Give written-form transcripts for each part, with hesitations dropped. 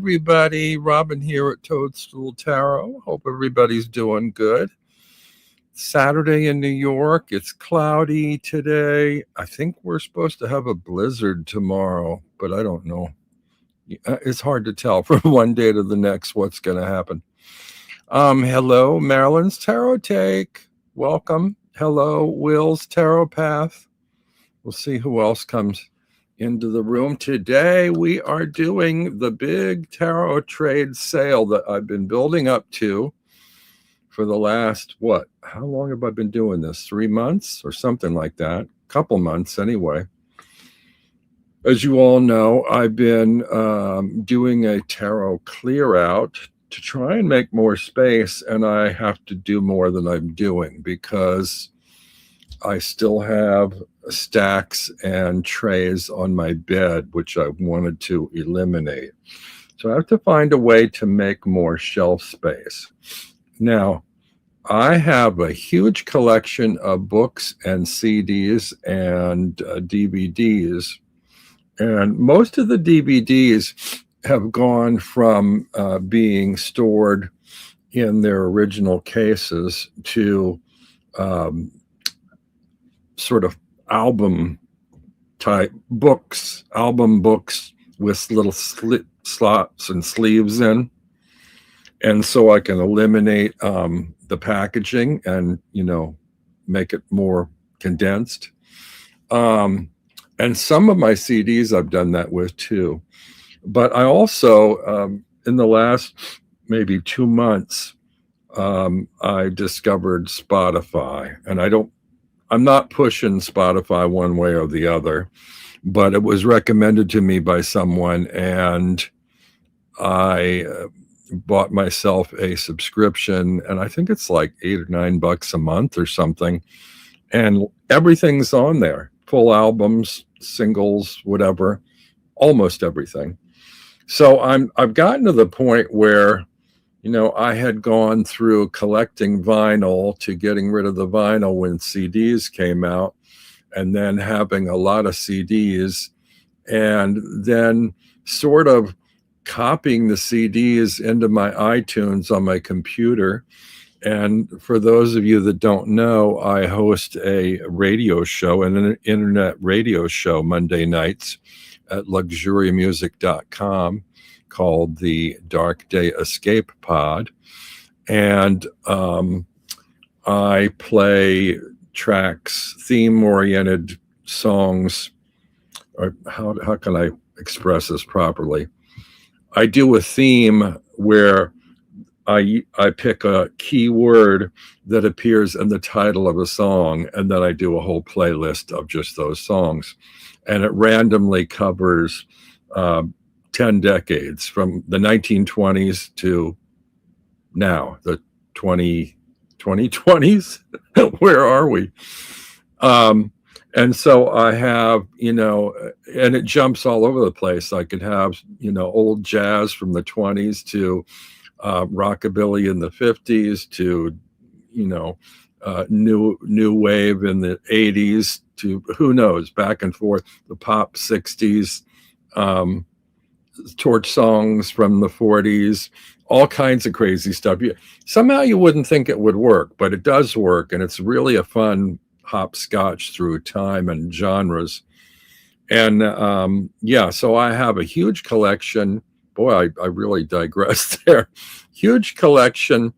everybody. Robin here at Toadstool Tarot. Hope everybody's doing good. Saturday in New York. It's cloudy today. I think we're supposed to have a blizzard tomorrow, but I don't know. It's hard to tell from one day to the next what's going to happen. Hello, Marilyn's Tarot Take. Welcome. Hello, Will's Tarot Path. We'll see who else comes into the room. Today we are doing the big tarot trade sale that I've been building up to for the last, how long have I been doing this? 3 months or something like that. Couple months anyway. As you all know, I've been doing a tarot clear out to try and make more space, and I have to do more than I'm doing because I still have stacks and trays on my bed, which I wanted to eliminate. So I have to find a way to make more shelf space. Now, I have a huge collection of books and CDs and DVDs, and most of the DVDs have gone from being stored in their original cases to sort of album type books, album books with little slots and sleeves in. And so I can eliminate the packaging and, make it more condensed. And some of my CDs I've done that with too. But I also, in the last maybe 2 months, I discovered Spotify, and I'm not pushing Spotify one way or the other, but it was recommended to me by someone, and I bought myself a subscription, and I think it's like $8 or $9 a month or something, and everything's on there, full albums, singles, whatever, almost everything. So I've gotten to the point where I had gone through collecting vinyl to getting rid of the vinyl when CDs came out, and then having a lot of CDs, and then sort of copying the CDs into my iTunes on my computer. And for those of you that don't know, I host a radio show, an internet radio show Monday nights at luxuriamusic.com called the Dark Day Escape Pod. And I play tracks, theme-oriented songs, or how can I express this properly? I do a theme where I pick a key word that appears in the title of a song, and then I do a whole playlist of just those songs. And it randomly covers 10 decades from the 1920s to now, the 2020s. Where are we? And so I have, and it jumps all over the place. I could have, old jazz from the 20s to rockabilly in the 50s to, new wave in the 80s to who knows, back and forth, the pop 60s, torch songs from the 40s, all kinds of crazy stuff. Somehow you wouldn't think it would work, but it does work, and it's really a fun hopscotch through time and genres. And so I have a huge collection. Boy, I really digressed there. Huge collection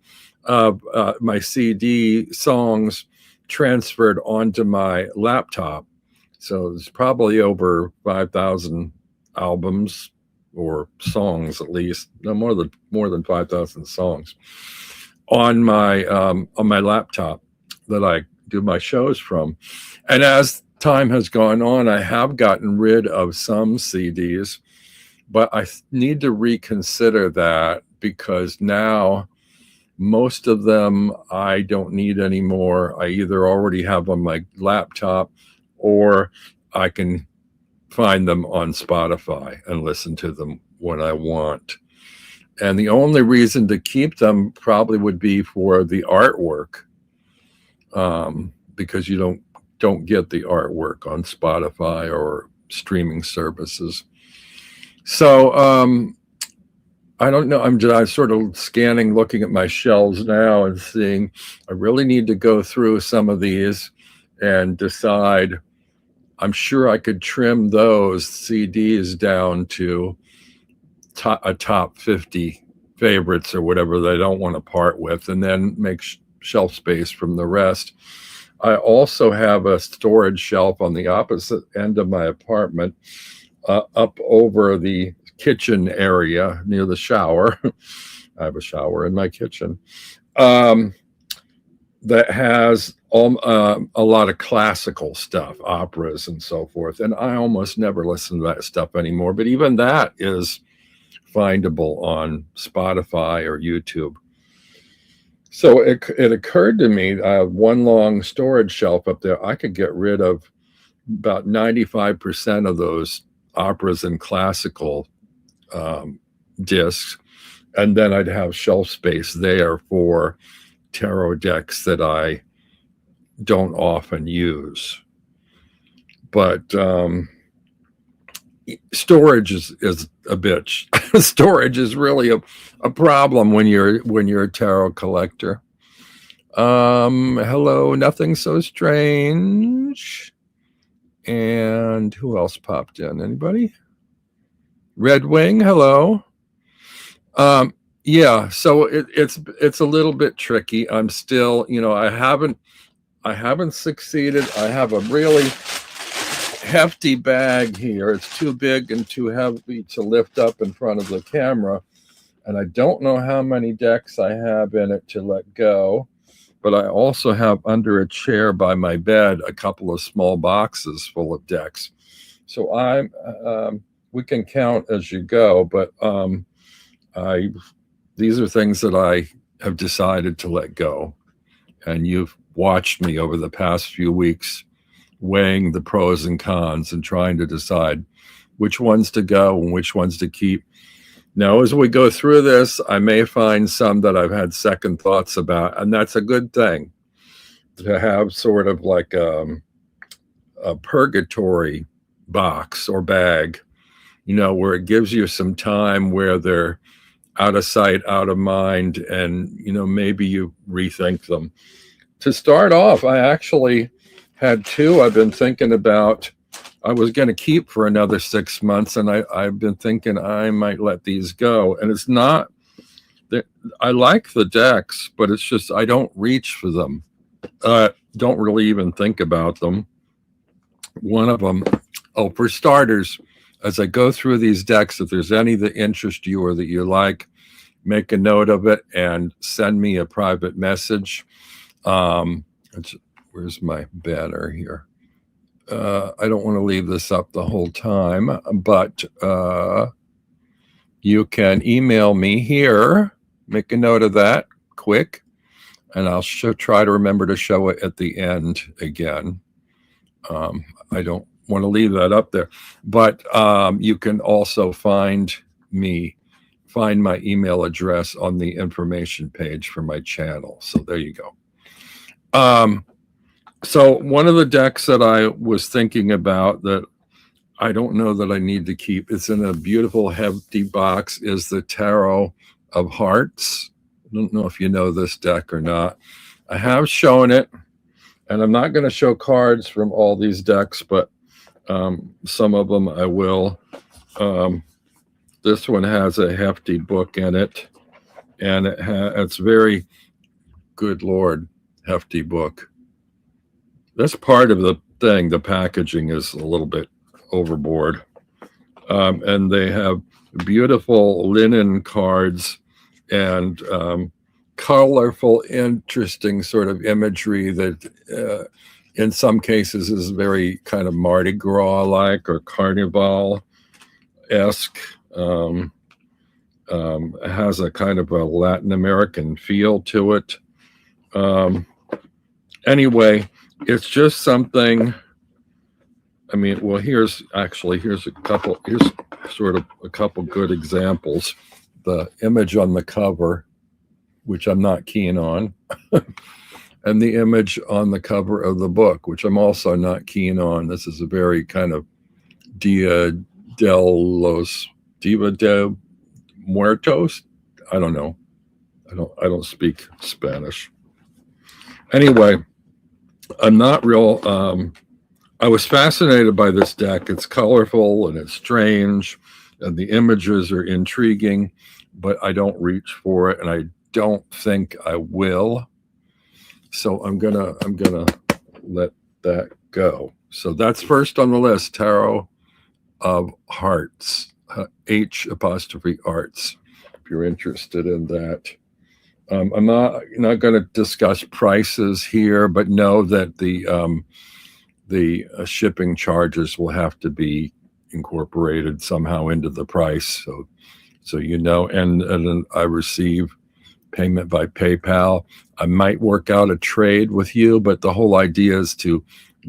of my CD songs transferred onto my laptop. So there's probably over 5,000 albums or songs, at least, no more than 5,000 songs on my laptop that I do my shows from. And as time has gone on, I have gotten rid of some CDs, but I need to reconsider that because now most of them I don't need anymore. I either already have on my laptop or I can find them on Spotify and listen to them when I want. And the only reason to keep them probably would be for the artwork, because you don't get the artwork on Spotify or streaming services. So I don't know. I'm just sort of scanning, looking at my shelves now and seeing I really need to go through some of these and decide. I'm sure I could trim those CDs down to a top 50 favorites or whatever they don't want to part with, and then make shelf space from the rest. I also have a storage shelf on the opposite end of my apartment, up over the kitchen area near the shower. I have a shower in my kitchen, that has a lot of classical stuff, operas and so forth. And I almost never listen to that stuff anymore. But even that is findable on Spotify or YouTube. So it occurred to me, I have one long storage shelf up there. I could get rid of about 95% of those operas and classical discs, and then I'd have shelf space there for tarot decks that I don't often use. But storage is a bitch. Storage is really a problem when you're a tarot collector. Hello, Nothing So Strange. And who else popped in? Anybody? Red Wing, hello. Yeah, so it's a little bit tricky. I'm still, I haven't succeeded. I have a really hefty bag here. It's too big and too heavy to lift up in front of the camera, and I don't know how many decks I have in it to let go. But I also have under a chair by my bed a couple of small boxes full of decks. So we can count as you go, but these are things that I have decided to let go. And you've watched me over the past few weeks weighing the pros and cons and trying to decide which ones to go and which ones to keep. Now, as we go through this, I may find some that I've had second thoughts about, and that's a good thing, to have sort of like a purgatory box or bag, where it gives you some time where they're out of sight, out of mind, and, maybe you rethink them. To start off, I actually had two I've been thinking about. I was going to keep for another 6 months, and I've been thinking I might let these go. And it's not that I like the decks, but it's just I don't reach for them. Don't really even think about them. One of them, for starters, as I go through these decks, if there's any that interest you or that you like, make a note of it and send me a private message. Where's my banner here? I don't want to leave this up the whole time, but you can email me here. Make a note of that quick, and I'll try to remember to show it at the end again. I don't want to leave that up there, but you can also find my email address on the information page for my channel. So there you go. So one of the decks that I was thinking about that I don't know that I need to keep, it's in a beautiful hefty box, is the Tarot of Hearts. I don't know if you know this deck or not. I have shown it, and I'm not going to show cards from all these decks, but some of them I will. This one has a hefty book in it, and it's very, good Lord, hefty book. That's part of the thing. The packaging is a little bit overboard. And they have beautiful linen cards and colorful, interesting sort of imagery that in some cases is very kind of Mardi Gras-like or Carnival-esque. It has a kind of a Latin American feel to it. Anyway, it's just something. I mean, well, here's sort of a couple good examples. The image on the cover, which I'm not keen on, and the image on the cover of the book, which I'm also not keen on. This is a very kind of Diva de muertos. I don't know. I don't speak Spanish. Anyway, I'm not real. I was fascinated by this deck. It's colorful and it's strange, and the images are intriguing, but I don't reach for it, and I don't think I will. So I'm gonna let that go. So that's first on the list, Tarot of Hearts, H apostrophe Arts. If you're interested in that, I'm not going to discuss prices here, but know that the shipping charges will have to be incorporated somehow into the price. So you know, and then I receive payment by PayPal. I might work out a trade with you, but the whole idea is to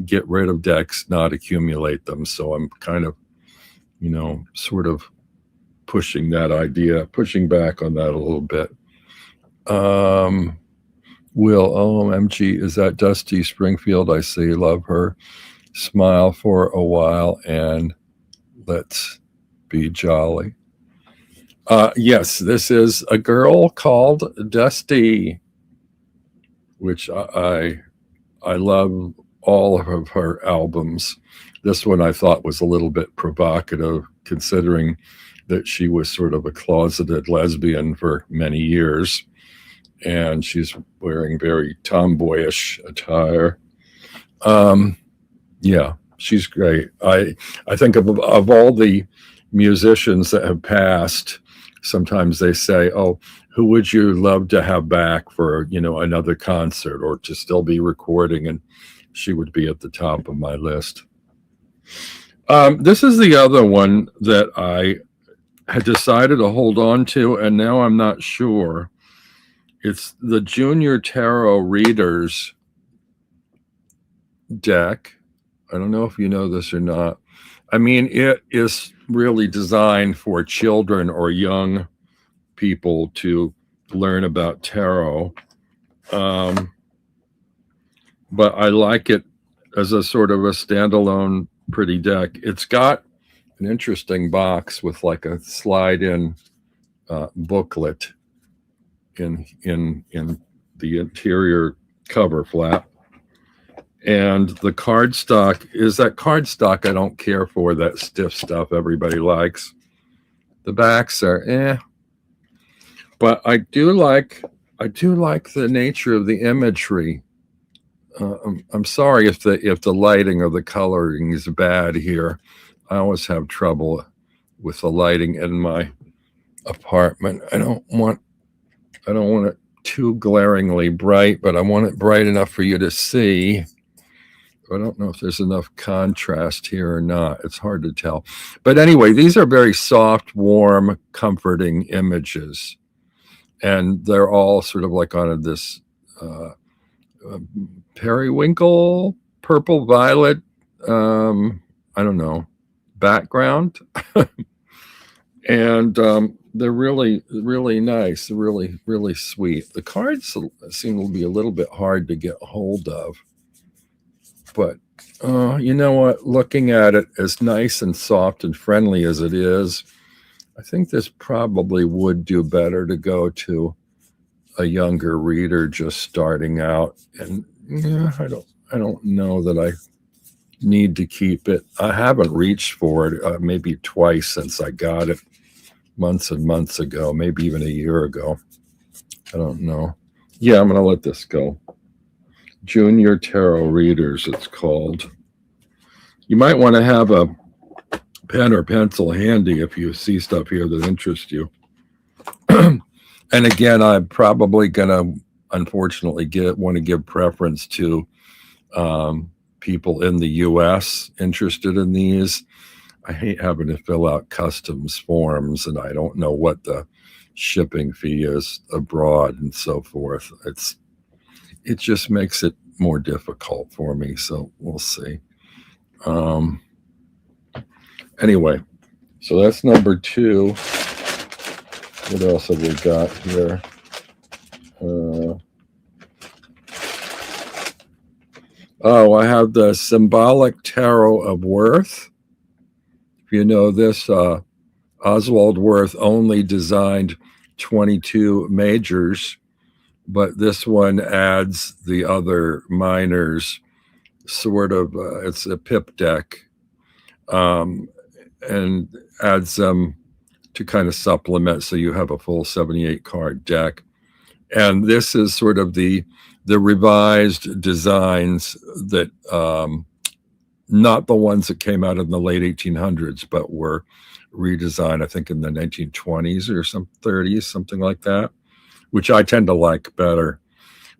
get rid of decks, not accumulate them. So I'm kind of, sort of pushing back on that a little bit. Will, OMG, is that Dusty Springfield? I see, love her. Smile for a while and let's be jolly. Yes, this is a girl called Dusty, which I love all of her albums. This one I thought was a little bit provocative, considering that she was sort of a closeted lesbian for many years, and she's wearing very tomboyish attire. Yeah, she's great. I think of all the musicians that have passed, sometimes they say, "Oh, who would you love to have back for, another concert or to still be recording?" And she would be at the top of my list. This is the other one that I had decided to hold on to, and now I'm not sure. It's the Junior Tarot Readers deck. I don't know if you know this or not. I mean, it is really designed for children or young people to learn about tarot. But I like it as a sort of a standalone pretty deck. It's got an interesting box with like a slide-in booklet in the interior cover flap. And the cardstock is that cardstock I don't care for, that stiff stuff everybody likes. The backs are but I do like the nature of the imagery. I'm sorry if the lighting or the coloring is bad here. I always have trouble with the lighting in my apartment. I don't want it too glaringly bright, but I want it bright enough for you to see. I don't know if there's enough contrast here or not. It's hard to tell. But anyway, these are very soft, warm, comforting images. And they're all sort of like on this periwinkle, purple, violet, I don't know, background. And they're really, really nice, really, really sweet. The cards seem to be a little bit hard to get hold of. But you know what? Looking at it as nice and soft and friendly as it is, I think this probably would do better to go to a younger reader just starting out. And I don't know that I need to keep it. I haven't reached for it maybe twice since I got it months and months ago, maybe even a year ago. I don't know. Yeah, I'm going to let this go. Junior Tarot Readers, it's called. You might want to have a pen or pencil handy if you see stuff here that interests you. And again, I'm probably going to, unfortunately, want to give preference to people in the U.S. interested in these. I hate having to fill out customs forms, and I don't know what the shipping fee is abroad and so forth. It just makes it more difficult for me, so we'll see. Anyway, so that's number 2. What else have we got here? I have the Symbolic Tarot of Worth. If you know this Oswald Wirth only designed 22 majors, but this one adds the other minors, sort of, it's a pip deck, and adds them to kind of supplement so you have a full 78 card deck. And this is sort of the revised designs that, not the ones that came out in the late 1800s, but were redesigned, I think, in the 1920s or some 30s, something like that, which I tend to like better.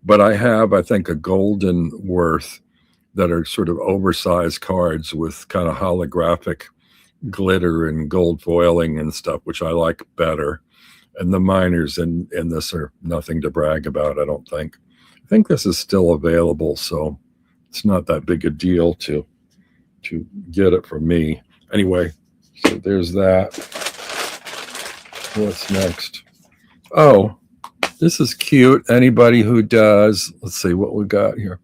But I have, I think, a golden Wirth that are sort of oversized cards with kind of holographic glitter and gold foiling and stuff, which I like better. And the minors in this are nothing to brag about, I don't think. I think this is still available, so it's not that big a deal to get it from me. Anyway, so there's that. What's next? Oh, this is cute. Anybody who does, let's see what we got here.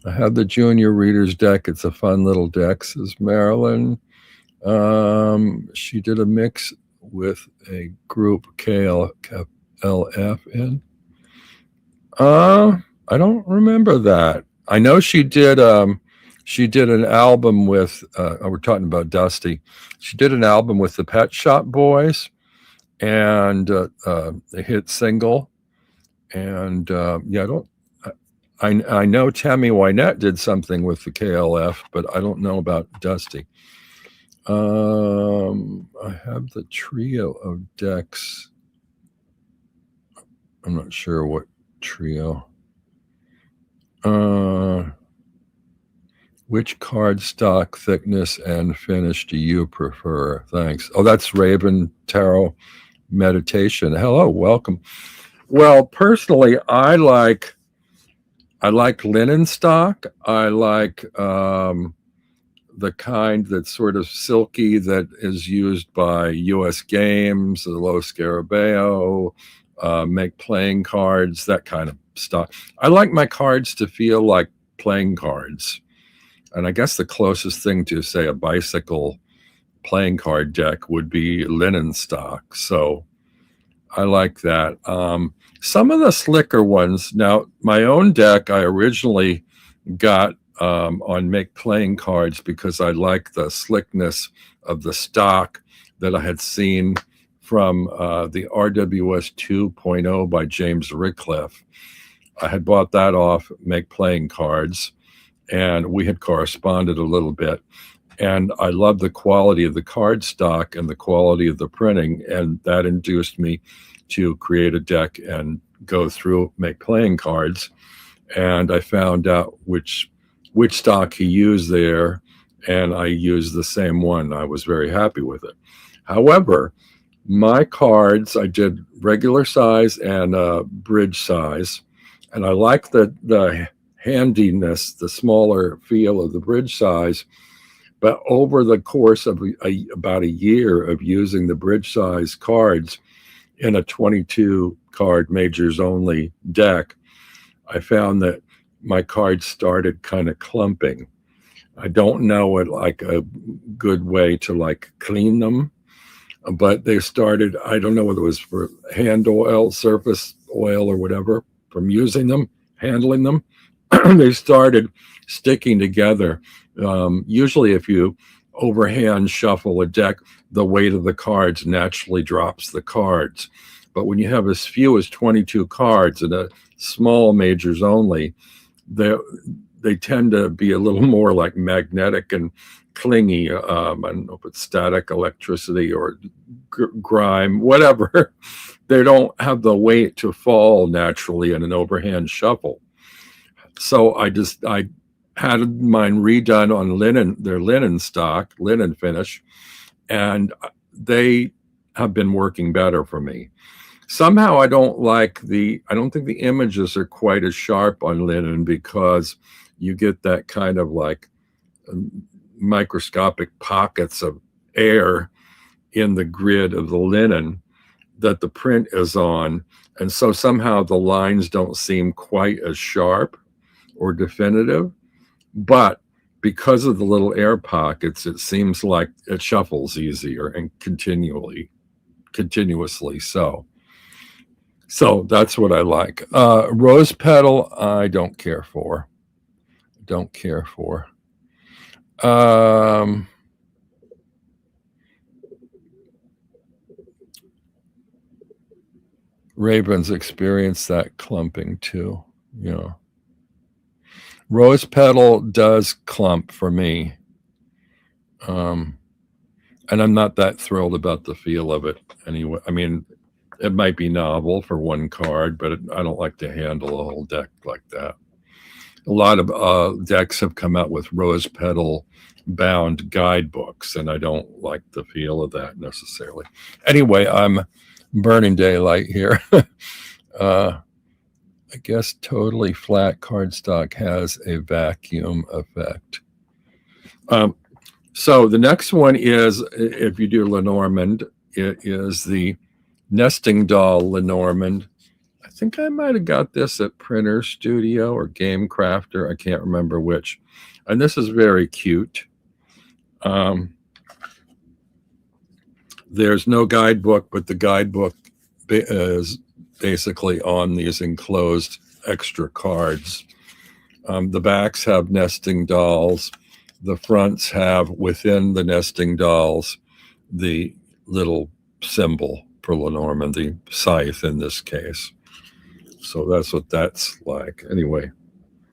I have the Junior Readers deck. It's a fun little deck, says Marilyn. She did a mix with a group KLF in. I don't remember that. I know she did an album with we're talking about Dusty. She did an album with the Pet Shop Boys and a hit single. And I know Tammy Wynette did something with the KLF, but I don't know about Dusty. I have the trio of decks. I'm not sure what trio. Which card stock, thickness, and finish do you prefer? Thanks. Oh, that's Raven Tarot Meditation. Hello, welcome. Well, personally, I like linen stock. I like the kind that's sort of silky that is used by U.S. Games, the Los Scarabeo, make playing cards, that kind of stuff. I like my cards to feel like playing cards. And I guess the closest thing to, say, a bicycle playing card deck would be linen stock. So I like that. Some of the slicker ones, now my own deck I originally got on Make Playing Cards because I like the slickness of the stock that I had seen from the RWS 2.0 by James Rickliff. I had bought that off Make Playing Cards, and we had corresponded a little bit. And I loved the quality of the card stock and the quality of the printing, and that induced me to create a deck and go through Make Playing Cards. And I found out which stock he used there, and I used the same one. I was very happy with it. However, my cards, I did regular size and bridge size, and I like the handiness, the smaller feel of the bridge size. But over the course of about a year of using the bridge size cards in a 22 card majors only deck, I found that my cards started kind of clumping. I don't know what like a good way to like clean them, but they started, I don't know whether it was for hand oil, surface oil or whatever, from using them, handling them, they started sticking together. Usually if you overhand shuffle a deck, the weight of the cards naturally drops the cards. But when you have as few as 22 cards in a small majors only, they tend to be a little more like magnetic and clingy. I don't know if it's static electricity or grime, whatever. They don't have the weight to fall naturally in an overhand shuffle. So I had mine redone on their linen stock, linen finish, and they have been working better for me. Somehow I don't think the images are quite as sharp on linen because you get that kind of like microscopic pockets of air in the grid of the linen that the print is on. And so somehow the lines don't seem quite as sharp or definitive. But because of the little air pockets, it seems like it shuffles easier and continuously so. So that's what I like. Rose petal, I don't care for. Don't care for. Ravens experience that clumping too. Rose petal does clump for me. And I'm not that thrilled about the feel of it anyway. I mean, it might be novel for one card, but I don't like to handle a whole deck like that. A lot of decks have come out with rose petal bound guidebooks, and I don't like the feel of that necessarily. Anyway, I'm burning daylight here. I guess totally flat cardstock has a vacuum effect. So the next one is, if you do Lenormand, it is the Nesting Doll Lenormand. I think I might have got this at Printer Studio or Game Crafter. I can't remember which. And this is very cute. There's no guidebook, but the guidebook is basically on these enclosed extra cards. The backs have nesting dolls. The fronts have, within the nesting dolls, the little symbol for Lenormand, the scythe in this case. So that's what that's like. Anyway,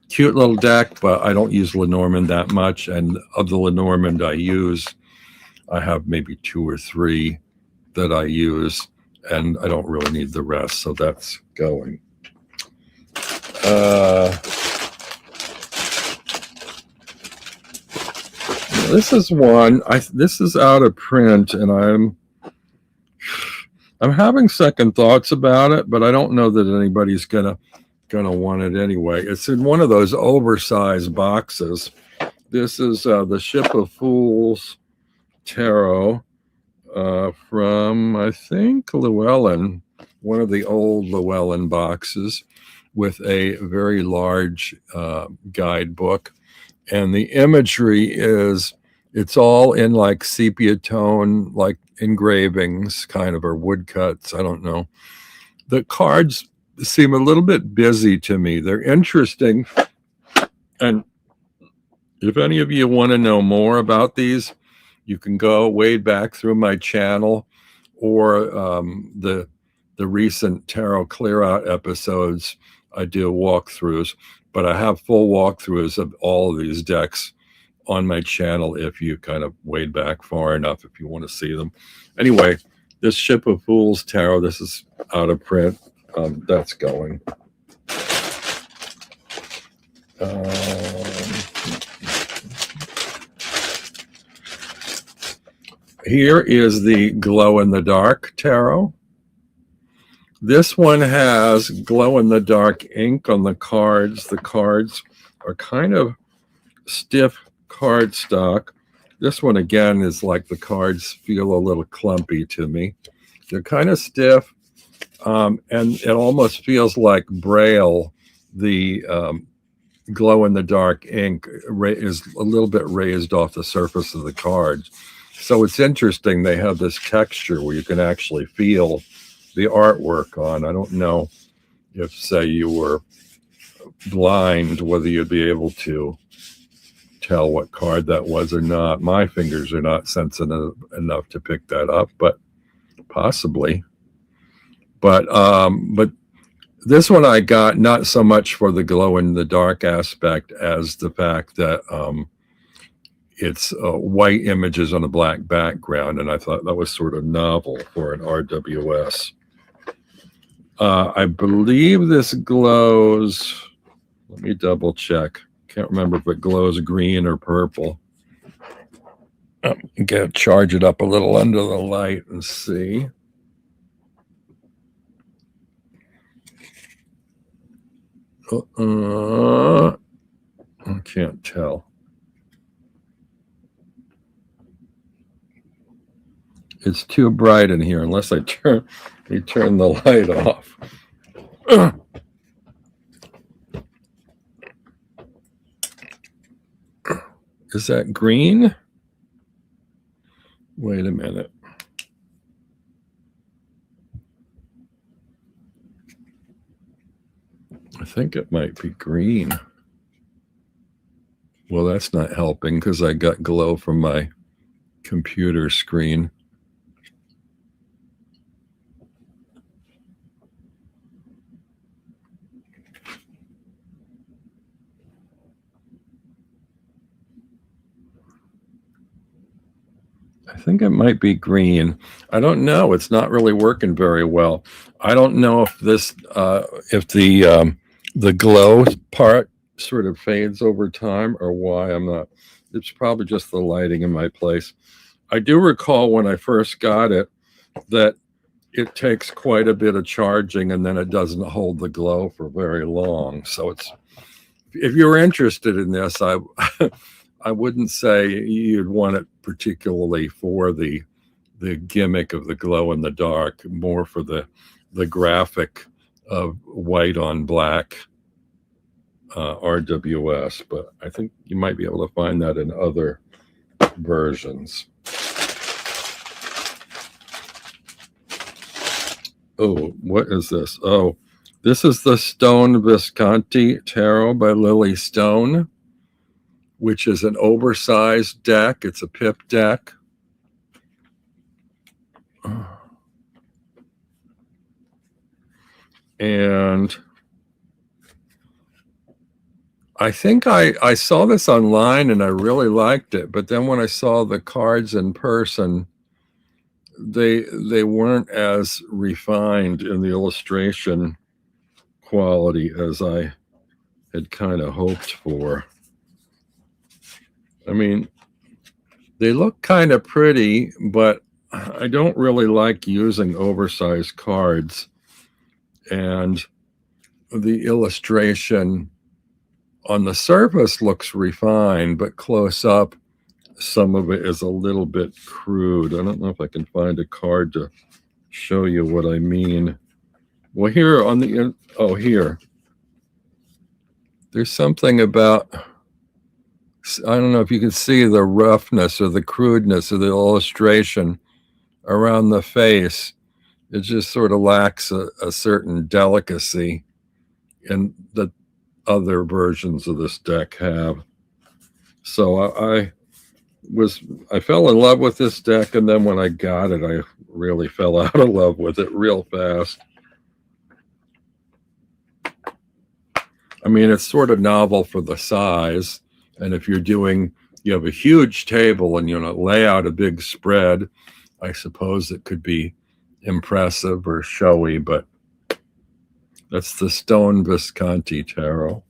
cute little deck, but I don't use Lenormand that much. And of the Lenormand I use, I have maybe 2 or 3 that I use, and I don't really need the rest. So that's going. This is one. This is out of print, and I'm having second thoughts about it, but I don't know that anybody's gonna want it anyway. It's in one of those oversized boxes. This is the Ship of Fools Tarot from, I think, Llewellyn, one of the old Llewellyn boxes, with a very large guidebook. And the imagery is, it's all in like sepia tone, like engravings kind of, or woodcuts. I don't know. The cards seem a little bit busy to me. They're interesting. And if any of you want to know more about these, you can go wade back through my channel or the recent Tarot Clear Out episodes. I do walkthroughs, but I have full walkthroughs of all of these decks on my channel if you kind of wade back far enough, if you want to see them. Anyway, this Ship of Fools Tarot, this is out of print. That's going. Here is the glow-in-the-dark tarot. This one has glow-in-the-dark ink on the cards. The cards are kind of stiff cardstock. This one, again, is like the cards feel a little clumpy to me. They're kind of stiff, and it almost feels like Braille. The glow-in-the-dark ink is a little bit raised off the surface of the cards. So it's interesting. They have this texture where you can actually feel the artwork on. I don't know if, say, you were blind, whether you'd be able to tell what card that was or not. My fingers are not sensitive enough to pick that up, but possibly. But this one I got not so much for the glow in the dark aspect as the fact that it's white images on a black background, and I thought that was sort of novel for an RWS. I believe this glows, let me double check. Can't remember if it glows green or purple. Charge it up a little under the light and see. I can't tell. It's too bright in here unless I turn the light off. Is that green? Wait a minute. I think it might be green. Well, that's not helping because I got glow from my computer screen. I think it might be green. I don't know. It's not really working very well. I don't know if this, if the glow part sort of fades over time or why. I'm not. It's probably just the lighting in my place. I do recall when I first got it that it takes quite a bit of charging and then it doesn't hold the glow for very long. So it's, if you're interested in this, I wouldn't say you'd want it particularly for the gimmick of the glow in the dark, more for the graphic of white on black RWS. But I think you might be able to find that in other versions. Oh, what is this? Oh, this is the Stone Visconti Tarot by Lily Stone, which is an oversized deck. It's a pip deck. And I think I saw this online and I really liked it. But then when I saw the cards in person, they weren't as refined in the illustration quality as I had kind of hoped for. I mean, they look kind of pretty, but I don't really like using oversized cards. And the illustration on the surface looks refined, but close up, some of it is a little bit crude. I don't know if I can find a card to show you what I mean. Well, here on the, oh, here. There's something about, I don't know if you can see the roughness or the crudeness of the illustration around the face. It just sort of lacks a certain delicacy, and that other versions of this deck have. So I fell in love with this deck, and then when I got it, I really fell out of love with it real fast. I mean, it's sort of novel for the size, and if you have a huge table and you lay out a big spread, I suppose it could be impressive or showy, but that's the Stone Visconti Tarot.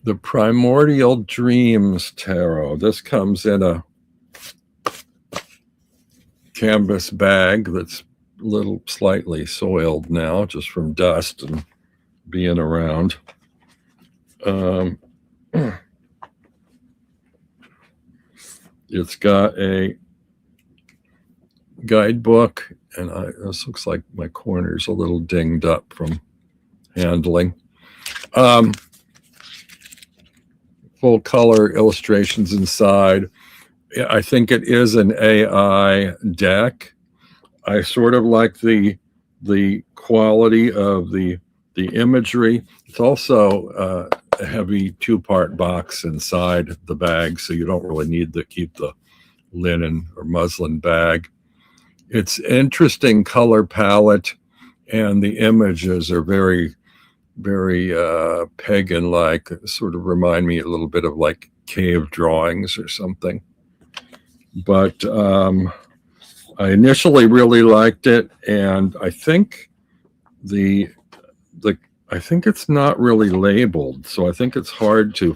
The Primordial Dreams Tarot. This comes in a canvas bag that's a little slightly soiled now, just from dust and being around. It's got a guidebook, and this looks like my corner's a little dinged up from handling. Full color illustrations inside. I think it is an AI deck. I sort of like the quality of the imagery. It's also a heavy 2-part box inside the bag, so you don't really need to keep the linen or muslin bag. It's interesting color palette, and the images are very, very pagan-like. Sort of remind me a little bit of like cave drawings or something. But I initially really liked it, and I think I think it's not really labeled, so I think it's hard to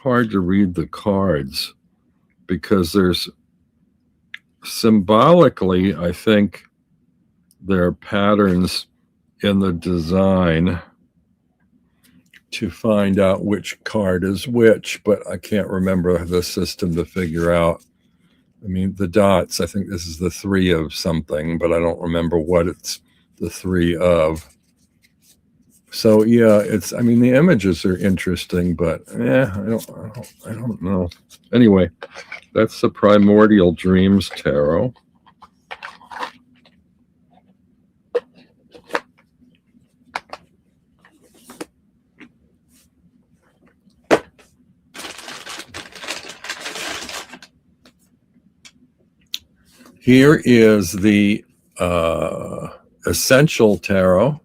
read the cards, because there's symbolically, I think there are patterns in the design to find out which card is which, but I can't remember the system to figure out. I mean, the dots, I think this is the 3 of something, but I don't remember what it's the three of. So yeah, it's, I mean, the images are interesting, but I don't know. Anyway, that's the Primordial Dreams Tarot. Here is the Essential Tarot.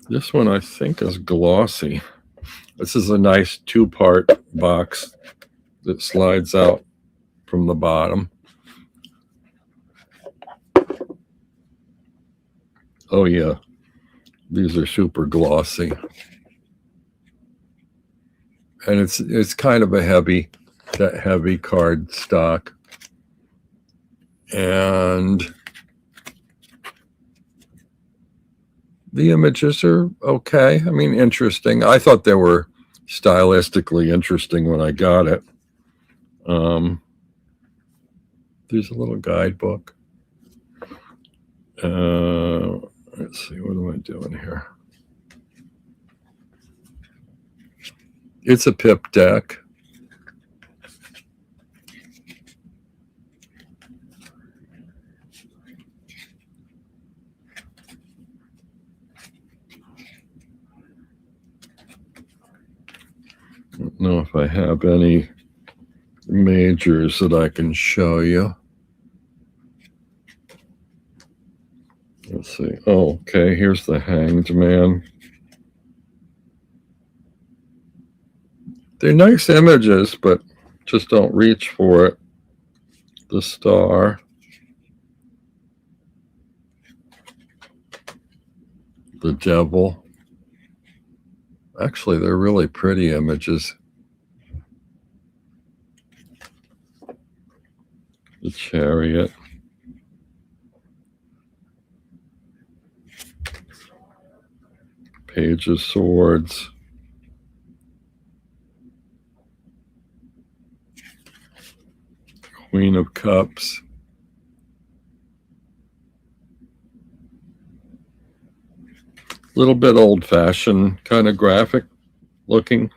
This one I think is glossy. This is a nice 2-part box that slides out from the bottom. Oh yeah, these are super glossy. And it's kind of a heavy card stock. And the images are okay. I mean, interesting. I thought they were stylistically interesting when I got it. There's a little guidebook. Let's see, what am I doing here? It's a pip deck. I don't know if I have any majors that I can show you. Let's see. Oh, okay, here's the Hanged Man. They're nice images, but just don't reach for it. The Star. The Devil. Actually, they're really pretty images. The Chariot. Page of Swords. Queen of Cups. A little bit old-fashioned, kind of graphic looking.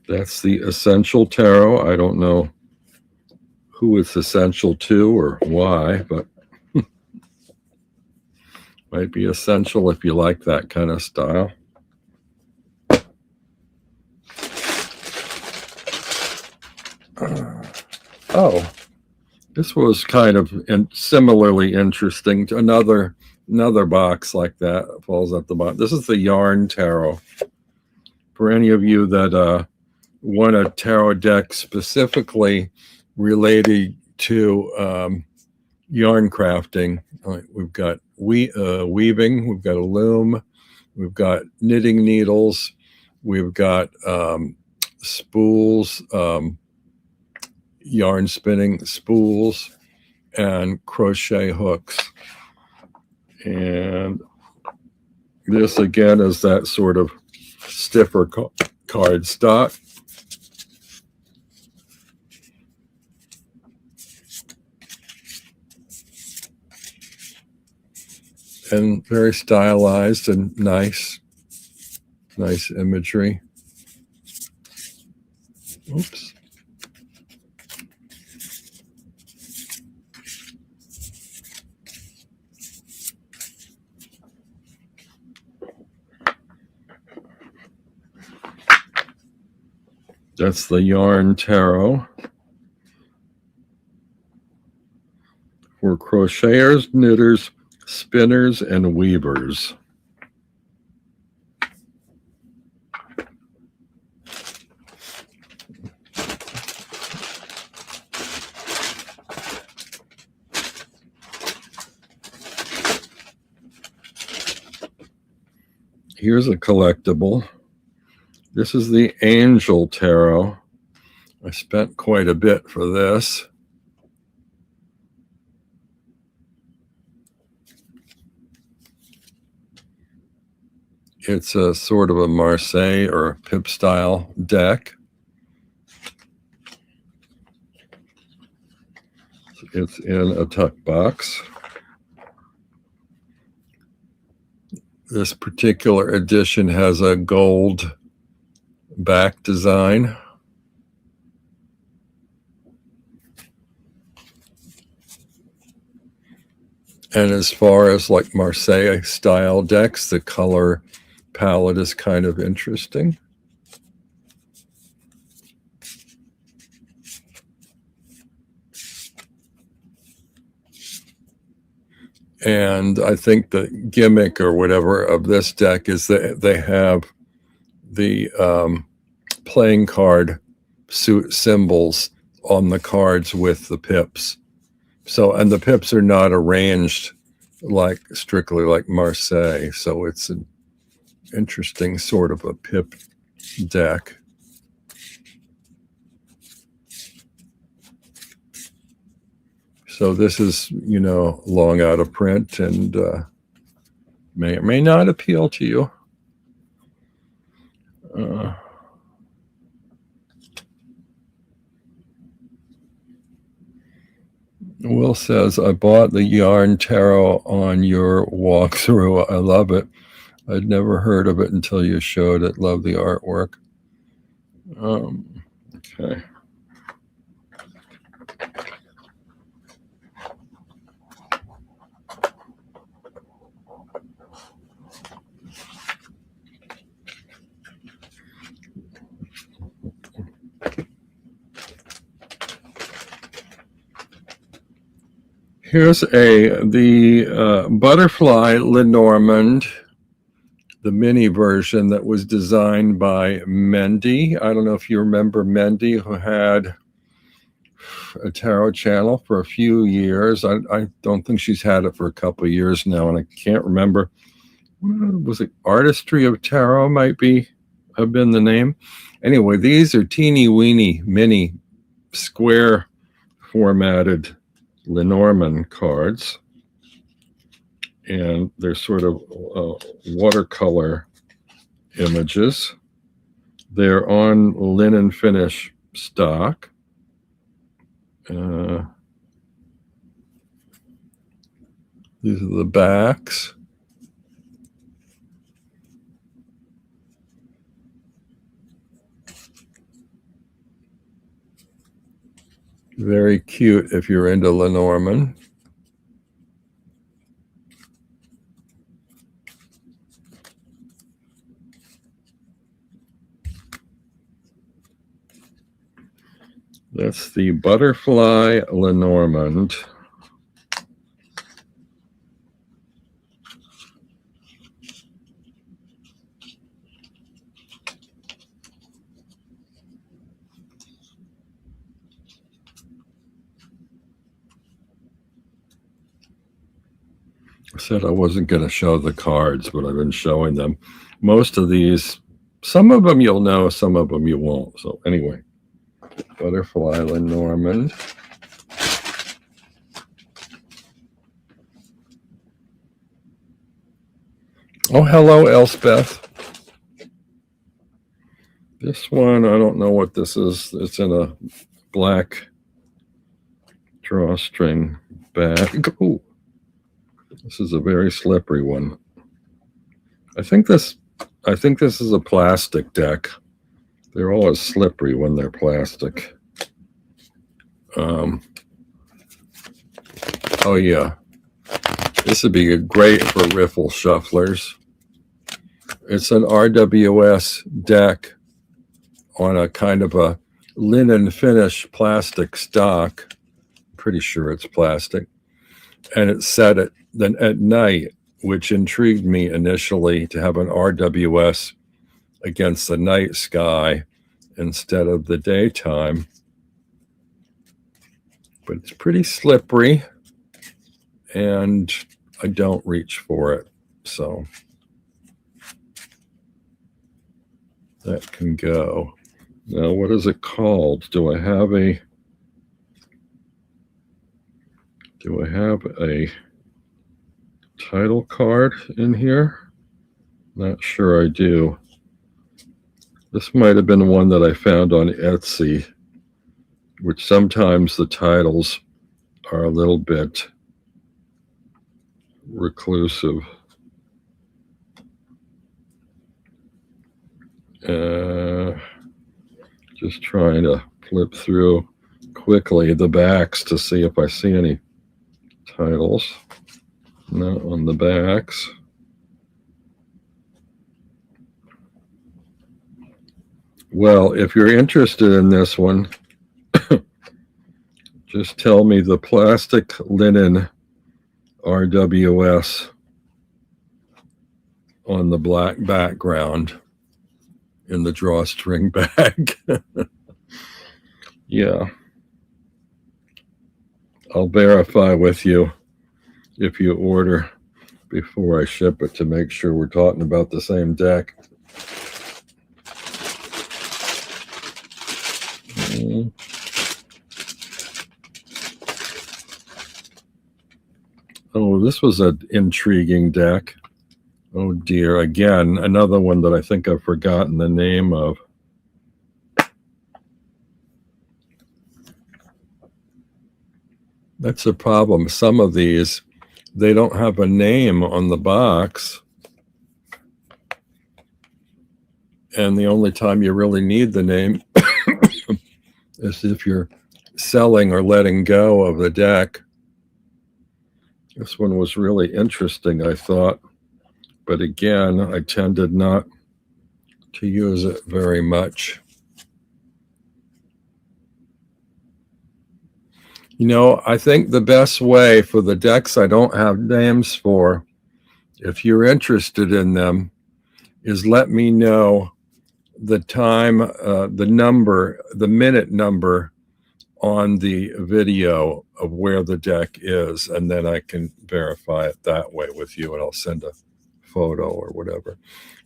That's the Essential Tarot. I don't know who it's essential to or why, but might be essential if you like that kind of style. Oh, this was kind of similarly interesting. To another box like that falls at the bottom. This is the Yarn Tarot. For any of you that want a tarot deck specifically related to yarn crafting, we've got weaving, we've got a loom, we've got knitting needles, we've got spools, yarn spinning spools, and crochet hooks. And this again is that sort of stiffer card stock. And very stylized and nice imagery. Oops. That's the Yarn Tarot for crocheters, knitters, spinners, and weavers. Here's a collectible. This is the Angel Tarot. I spent quite a bit for this. It's a sort of a Marseille or a Pip style deck. It's in a tuck box. This particular edition has a gold back design. And as far as like Marseille style decks, the color palette is kind of interesting. And I think the gimmick or whatever of this deck is that they have the playing card suit symbols on the cards with the pips. So, and the pips are not arranged like strictly like Marseille. So it's an interesting sort of a pip deck. So this is, you know, long out of print and may or may not appeal to you. Will says, I bought the Yarn Tarot on your walkthrough. I love it. I'd never heard of it until you showed it. Love the artwork. Okay. Here's the Butterfly Lenormand, the mini version that was designed by Mendy. I don't know if you remember Mendy, who had a tarot channel for a few years. I don't think she's had it for a couple of years now, and I can't remember. Was it Artistry of Tarot have been the name? Anyway, these are teeny weeny mini square formatted Lenormand cards, and they're sort of watercolor images. They're on linen finish stock. These are the backs. Very cute if you're into Lenormand. That's the Butterfly Lenormand. I said I wasn't going to show the cards, but I've been showing them. Most of these, some of them you'll know, some of them you won't. So anyway, Butterfly Lenormand. Oh, hello, Elspeth. This one, I don't know what this is. It's in a black drawstring bag. Ooh. This is a very slippery one. I think this is a plastic deck. They're always slippery when they're plastic. Oh yeah, this would be great for riffle shufflers. It's an RWS deck on a kind of a linen finish plastic stock. Pretty sure it's plastic, and it's set at night, which intrigued me initially to have an RWS against the night sky instead of the daytime. But it's pretty slippery, and I don't reach for it, so that can go. Now, what is it called? Do I have a title card in here? Not sure I do. This might have been one that I found on Etsy, which sometimes the titles are a little bit reclusive. Just trying to flip through quickly the backs to see if I see any titles. Not on the backs. Well, if you're interested in this one, just tell me the plastic linen RWS on the black background in the drawstring bag. Yeah. I'll verify with you if you order before I ship it to make sure we're talking about the same deck. Oh, this was an intriguing deck. Oh dear, again, another one that I think I've forgotten the name of. That's a problem. Some of these, they don't have a name on the box. And the only time you really need the name is if you're selling or letting go of the deck. This one was really interesting, I thought. But again, I tended not to use it very much. You know, I think the best way for the decks I don't have names for, if you're interested in them, is let me know the time, the number, the minute number on the video of where the deck is, and then I can verify it that way with you, and I'll send a photo or whatever.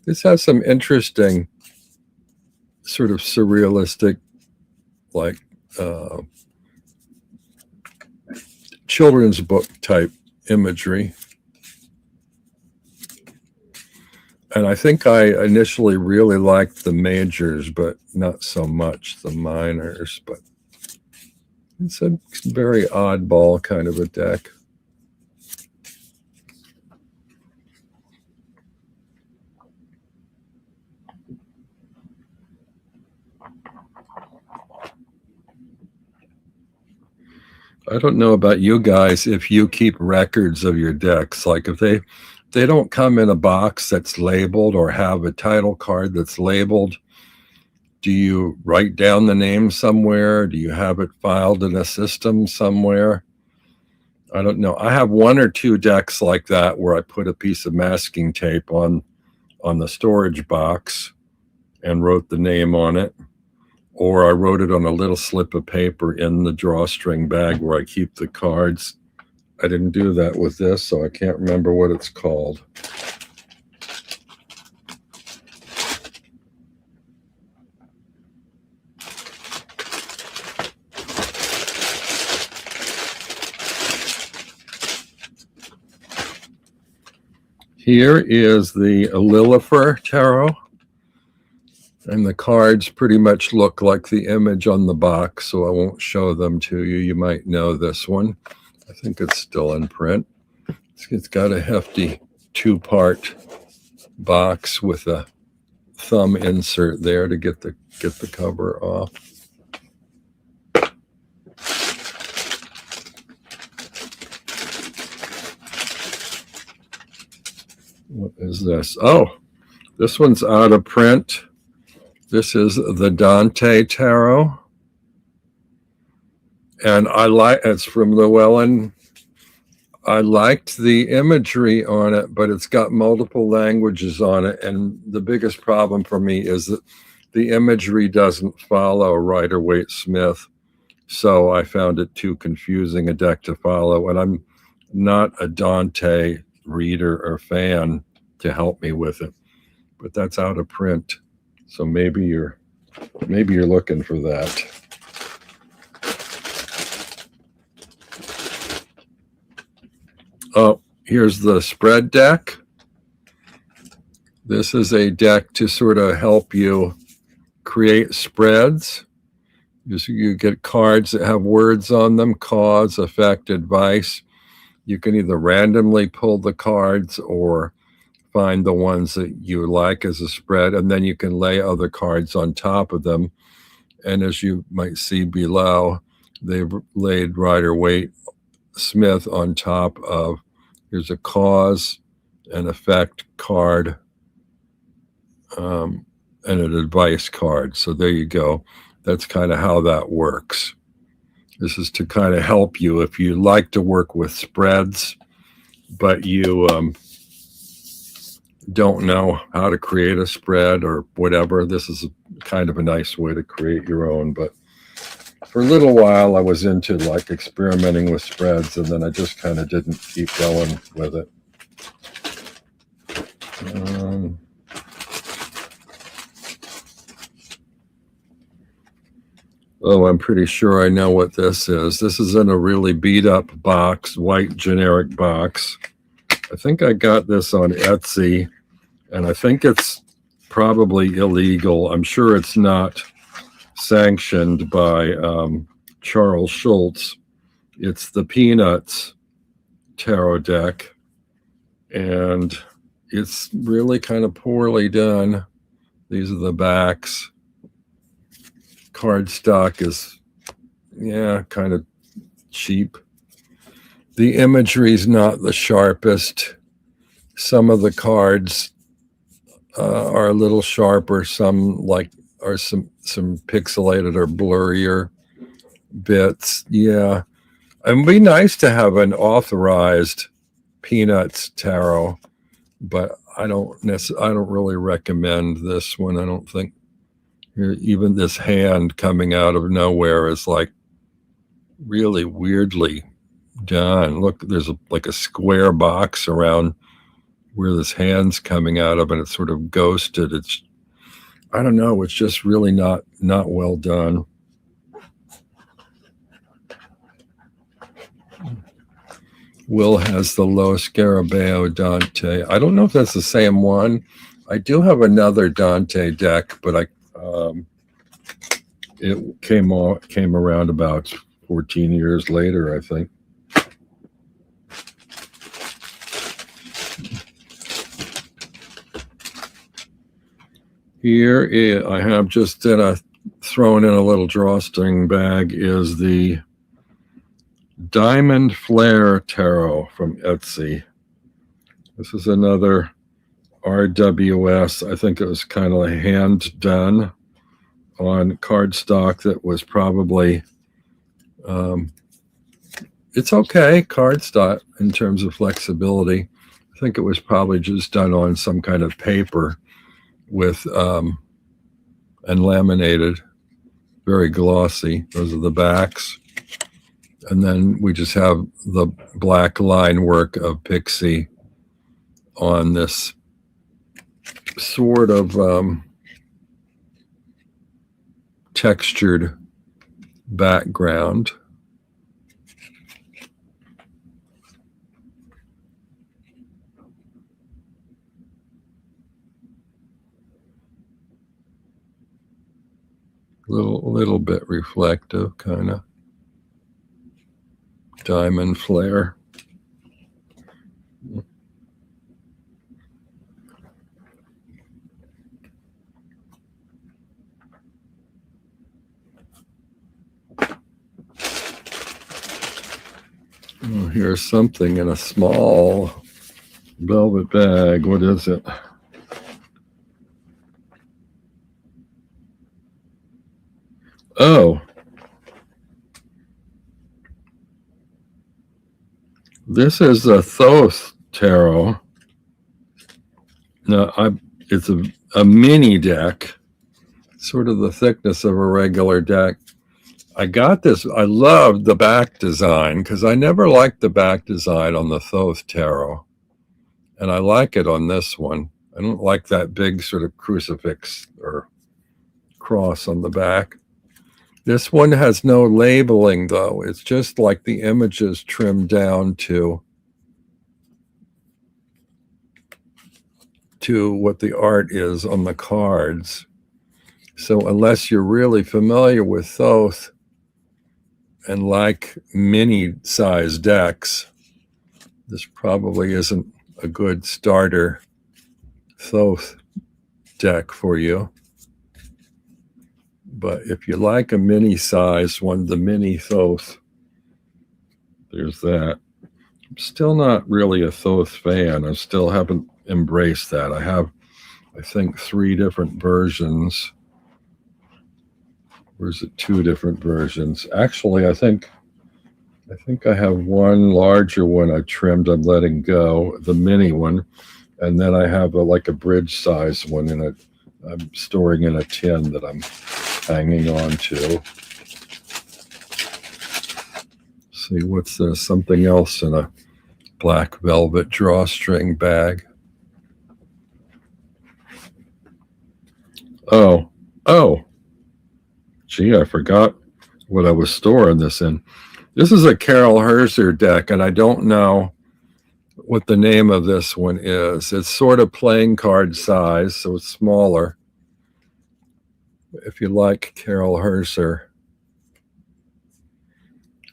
This has some interesting sort of surrealistic, like children's book type imagery. And I think I initially really liked the majors, but not so much the minors. But it's a very oddball kind of a deck. I don't know about you guys if you keep records of your decks. Like if they don't come in a box that's labeled or have a title card that's labeled, do you write down the name somewhere? Do you have it filed in a system somewhere? I don't know. I have one or two decks like that where I put a piece of masking tape on the storage box and wrote the name on it. Or I wrote it on a little slip of paper in the drawstring bag where I keep the cards. I didn't do that with this, so I can't remember what it's called. Here is the Lillifer Tarot. And the cards pretty much look like the image on the box, so I won't show them to you. You might know this one. I think it's still in print. It's got a hefty 2-part box with a thumb insert there to get the cover off. What is this? Oh, this one's out of print. This is the Dante Tarot. And it's from Llewellyn. I liked the imagery on it, but it's got multiple languages on it. And the biggest problem for me is that the imagery doesn't follow Rider-Waite-Smith. So I found it too confusing a deck to follow. And I'm not a Dante reader or fan to help me with it. But that's out of print. So maybe you're looking for that. Oh, here's the spread deck. This is a deck to sort of help you create spreads. You get cards that have words on them: cause, effect, advice. You can either randomly pull the cards or find the ones that you like as a spread, and then you can lay other cards on top of them. And as you might see below, they've laid Rider-Waite-Smith on top of, here's a cause, an effect card, and an advice card. So there you go. That's kind of how that works. This is to kind of help you if you like to work with spreads, but you don't know how to create a spread or whatever. This is kind of a nice way to create your own. But for a little while, I was into like experimenting with spreads, and then I just kind of didn't keep going with it. Oh, I'm pretty sure I know what this is. This is in a really beat up box, white generic box. I think I got this on Etsy, and I think it's probably illegal. I'm sure it's not sanctioned by Charles Schulz. It's the Peanuts tarot deck, and it's really kind of poorly done. These are the backs. Cardstock is, yeah, kind of cheap. The imagery is not the sharpest. Some of the cards are a little sharper. Some are some pixelated or blurrier bits. Yeah, it would be nice to have an authorized Peanuts tarot, but I don't really recommend this one. I don't think. Even this hand coming out of nowhere is like really weirdly done. Look, there's like a square box around where this hand's coming out of, and it's sort of ghosted. I don't know, it's just really not well done. Will has the Lo Scarabeo Dante. I don't know if that's the same one. I do have another Dante deck, but it came around about 14 years later, I think. Here I have just thrown in a little drawstring bag is the Diamond Flare Tarot from Etsy. This is another RWS. I think it was kind of hand done on cardstock that was probably, it's okay, cardstock in terms of flexibility. I think it was probably just done on some kind of paper with, and laminated, very glossy. Those are the backs. And then we just have the black line work of Pixie on this sort of textured background. Little bit reflective, kind of diamond flare. Oh, here's something in a small velvet bag. What is it? Oh, this is a Thoth tarot. Now, it's a mini deck, sort of the thickness of a regular deck. I got this. I loved the back design because I never liked the back design on the Thoth tarot, and I like it on this one. I don't like that big sort of crucifix or cross on the back. This one has no labeling, though. It's just like the images trimmed down to to what the art is on the cards. So unless you're really familiar with Thoth and like mini size decks, this probably isn't a good starter Thoth deck for you. But if you like a mini size one, the mini Thoth, there's that. I'm still not really a Thoth fan. I still haven't embraced that. I have, I think, 3 different versions. Or is it 2 different versions? Actually, I think I have one larger one I trimmed. I'm letting go, the mini one, and then I have like a bridge size one in it. I'm storing in a tin that I'm hanging on to. See, what's this? Something else in a black velvet drawstring bag. Oh, gee, I forgot what I was storing this in. This is a Carol Herzer deck, and I don't know what the name of this one is. It's sort of playing card size, so it's smaller. If you like Carol Herzer,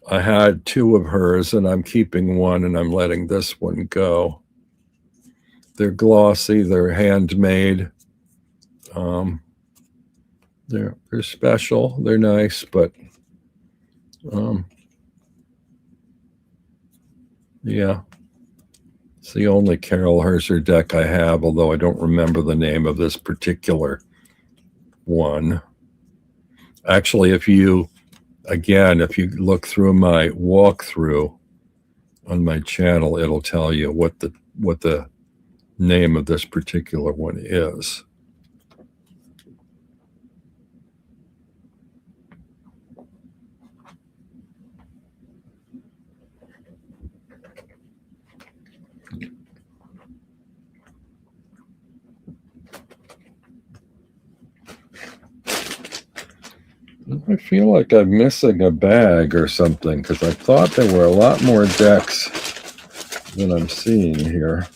I had 2 of hers, and I'm keeping one, and I'm letting this one go. They're glossy, they're handmade. They're special, they're nice, but yeah, it's the only Carol Herzer deck I have, although I don't remember the name of this particular one. Actually, if you look through my walkthrough on my channel, it'll tell you what the name of this particular one is. I feel like I'm missing a bag or something, because I thought there were a lot more decks than I'm seeing here.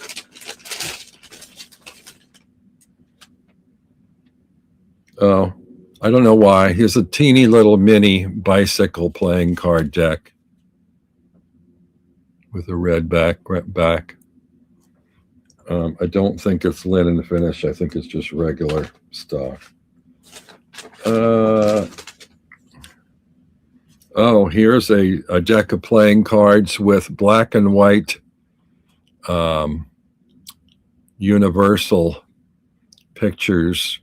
Oh, I don't know why. Here's a teeny little mini bicycle playing card deck with a red back. I don't think it's linen finish. I think it's just regular stuff. Oh, here's a deck of playing cards with black and white Universal Pictures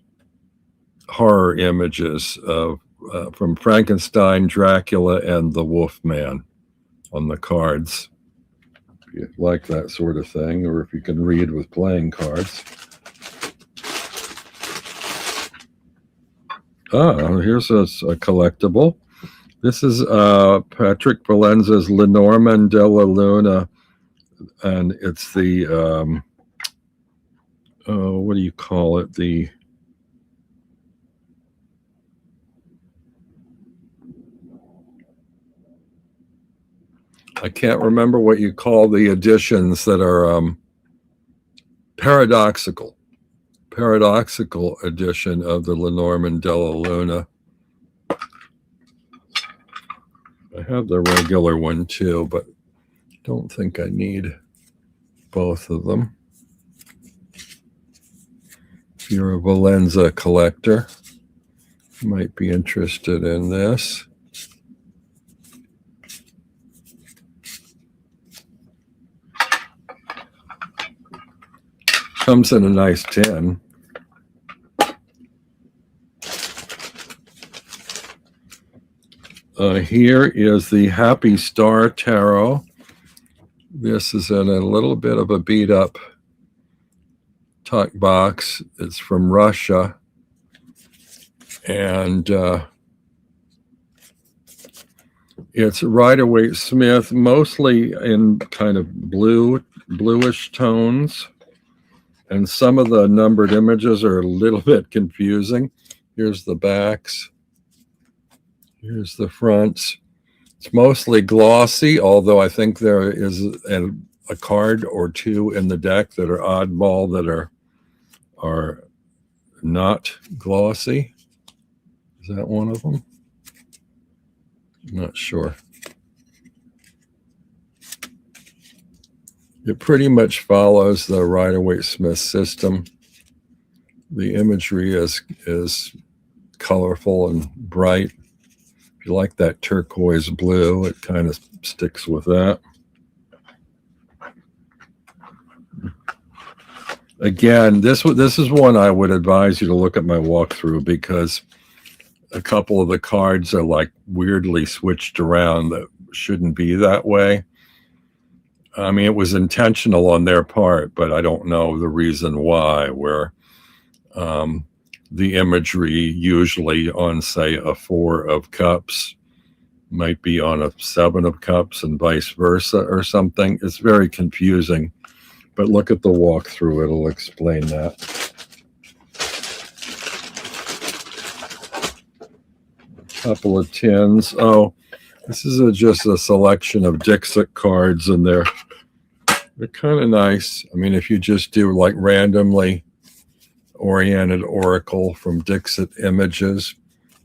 horror images of from Frankenstein, Dracula, and the Wolfman on the cards. If you like that sort of thing, or if you can read with playing cards. Here's a collectible. This is Patrick Valenza's Lenormand de la Luna, and it's the, what do you call it? I can't remember what you call the editions that are paradoxical edition of the Lenormand de la Luna. I have the regular one too, but don't think I need both of them. If you're a Valenza collector, you might be interested in this. Comes in a nice tin. Here is the Happy Star Tarot. This is in a little bit of a beat up tuck box. It's from Russia. And it's Rider-Waite-Smith, mostly in kind of bluish tones. And some of the numbered images are a little bit confusing. Here's the backs. Here's the fronts. It's mostly glossy, although I think there is a card or 2 in the deck that are oddball, that are are not glossy. Is that one of them? Not sure. It pretty much follows the Rider-Waite-Smith system. The imagery is colorful and bright. If you like that turquoise blue, it kind of sticks with that. Again, this is one I would advise you to look at my walkthrough, because a couple of the cards are like weirdly switched around that shouldn't be that way. I mean, it was intentional on their part, but I don't know the reason why, where the imagery usually on, say, a 4 of cups might be on a 7 of cups and vice versa or something. It's very confusing, but look at the walkthrough. It'll explain that. Couple of tins. Oh, this is just a selection of Dixit cards, and they're kind of nice. I mean, if you just do like randomly oriented oracle from Dixit images,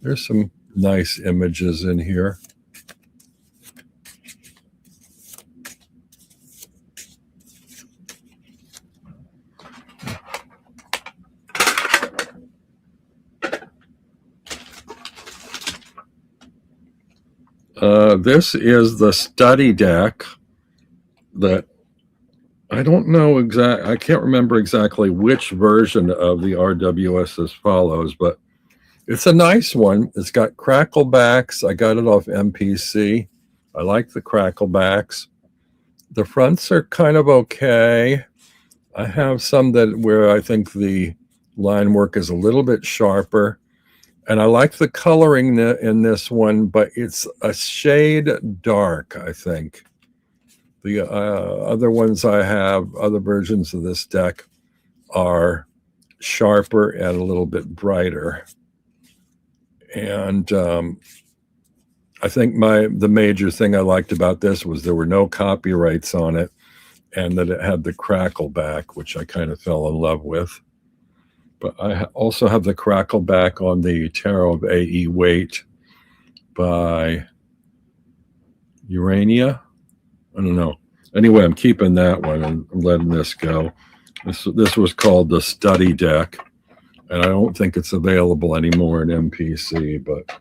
there's some nice images in here. This is the study deck that I don't know I can't remember exactly which version of the RWS this follows, but it's a nice one. It's got crackle backs. I got it off MPC. I like the crackle backs. The fronts are kind of okay. I have some where I think the line work is a little bit sharper. And I like the coloring in this one, but it's a shade dark, I think. The other ones I have, other versions of this deck, are sharper and a little bit brighter. And I think the major thing I liked about this was there were no copyrights on it, and that it had the crackle back, which I kind of fell in love with. But I also have the crackle back on the Tarot of A.E. Waite by Urania. I don't know. Anyway, I'm keeping that one, and I'm letting this go. This was called the Study Deck, and I don't think it's available anymore in MPC, but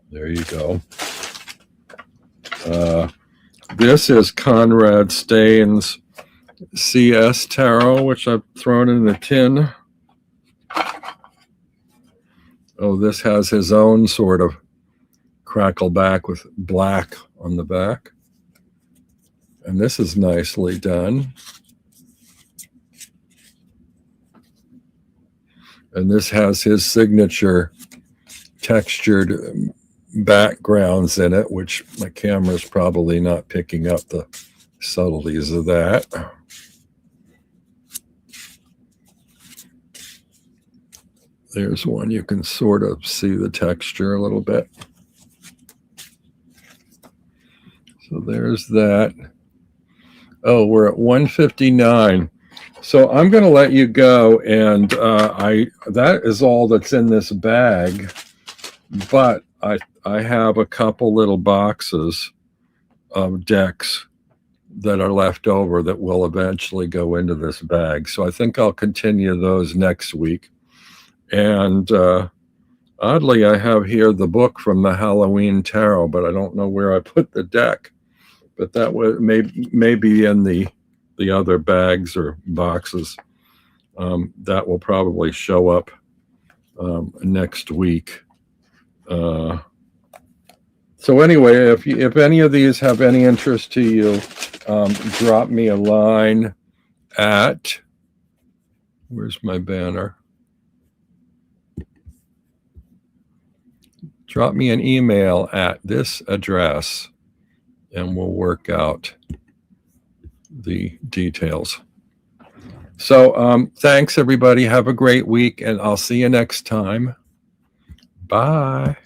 there you go. This is Conrad Staines CS Tarot, which I've thrown in a tin. Oh, this has his own sort of crackle back with black on the back. And this is nicely done. And this has his signature textured backgrounds in it, which my camera's probably not picking up the subtleties of that. There's one you can sort of see the texture a little bit. So there's that. Oh, we're at 1:59. So I'm going to let you go, and that is all that's in this bag. But I have a couple little boxes of decks that are left over that will eventually go into this bag. So I think I'll continue those next week. And oddly, I have here the book from the Halloween Tarot, but I don't know where I put the deck. But that may be in the other bags or boxes. That will probably show up next week. So anyway, if any of these have any interest to you, drop me a line at, where's my banner? Drop me an email at this address, and we'll work out the details. So thanks, everybody. Have a great week, and I'll see you next time. Bye.